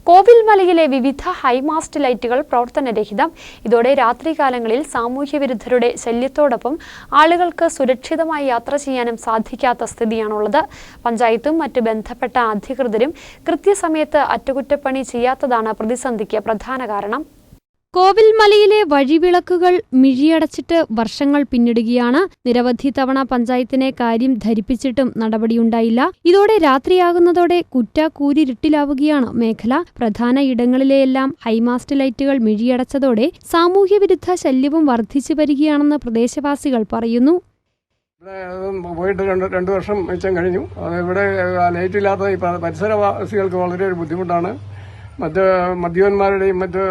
കോവിൽമലയിലെ വിവിധ ഹൈമാസ്റ്റ് ലൈറ്റുകൾ പ്രവർത്തനരഹിതം. ഇതോടെ രാത്രികാലങ്ങളിൽ സാമൂഹ്യവിരുദ്ധരുടെ ശല്യത്തോടൊപ്പം ആളുകൾക്ക് സുരക്ഷിതമായി യാത്ര ചെയ്യാനും സാധിക്കാത്ത സ്ഥിതിയാണുള്ളത്. പഞ്ചായത്തും മറ്റ് ബന്ധപ്പെട്ട അധികൃതരും കൃത്യസമയത്ത് അറ്റകുറ്റപ്പണി ചെയ്യാത്തതാണ് പ്രതിസന്ധിക്ക് പ്രധാന കാരണം. കോവിൽമലയിലെ വഴിവിളക്കുകൾ മിഴിയടച്ചിട്ട് വർഷങ്ങൾ പിന്നിടുകയാണ്. നിരവധി തവണ പഞ്ചായത്തിനെ കാര്യം ധരിപ്പിച്ചിട്ടും നടപടിയുണ്ടായില്ല. ഇതോടെ രാത്രിയാകുന്നതോടെ കുറ്റാക്കൂരിരുട്ടിലാവുകയാണ് മേഖല. പ്രധാന ഇടങ്ങളിലെയെല്ലാം ഹൈമാസ്റ്റ് ലൈറ്റുകൾ മിഴിയടച്ചതോടെ സാമൂഹ്യവിരുദ്ധ ശല്യവും വർദ്ധിച്ചു വരികയാണെന്ന് പ്രദേശവാസികൾ പറയുന്നു. പോയിട്ട് രണ്ടു വർഷം മിച്ചം കഴിഞ്ഞു. ഇവിടെ ലൈറ്റില്ലാത്ത പരിസരവാസികൾക്ക് വളരെ ഒരു ബുദ്ധിമുട്ടാണ്. മദ്യപന്മാരുടെയും മറ്റ്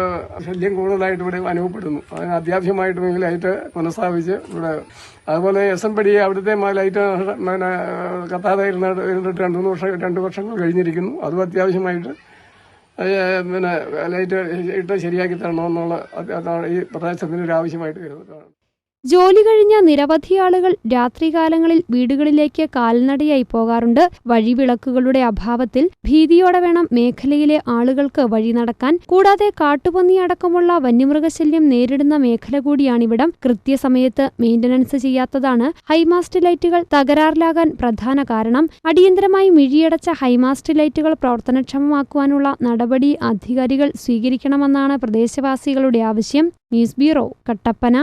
ശല്യം കൂടുതലായിട്ട് ഇവിടെ അനുഭവപ്പെടുന്നു. അതിന് അത്യാവശ്യമായിട്ടും ഈ ലൈറ്റ് പുനഃസ്ഥാപിച്ച് ഇവിടെ, അതുപോലെ SMPD അവിടുത്തെ ലൈറ്റ് കത്താതെ ഇരുന്നിട്ട് 2 വർഷങ്ങൾ കഴിഞ്ഞിരിക്കുന്നു. അതും അത്യാവശ്യമായിട്ട് ലൈറ്റ് ഇട്ട് ശരിയാക്കി തരണമെന്നുള്ള ഈ പ്രദേശത്തിന് ഒരു ആവശ്യമായിട്ട് വരുന്നതാണ്. ജോലി കഴിഞ്ഞ നിരവധി ആളുകൾ രാത്രികാലങ്ങളിൽ വീടുകളിലേക്ക് കാൽനടയായി പോകാറുണ്ട്. വഴിവിളക്കുകളുടെ അഭാവത്തിൽ ഭീതിയോടെ വേണം മേഖലയിലെ ആളുകൾക്ക് വഴി നടക്കാൻ. കൂടാതെ കാട്ടുപന്നി അടക്കമുള്ള വന്യമൃഗശല്യം നേരിടുന്ന മേഖല കൂടിയാണിവിടം. കൃത്യസമയത്ത് മെയിന്റനൻസ് ചെയ്യാത്തതാണ് ഹൈമാസ്റ്റ് ലൈറ്റുകൾ തകരാറിലാകാൻ പ്രധാന കാരണം. അടിയന്തരമായി മിഴിയടച്ച ഹൈമാസ്റ്റ് ലൈറ്റുകൾ പ്രവർത്തനക്ഷമമാക്കുവാനുള്ള നടപടി അധികാരികൾ സ്വീകരിക്കണമെന്നാണ് പ്രദേശവാസികളുടെ ആവശ്യം. News bureau, Kattappana.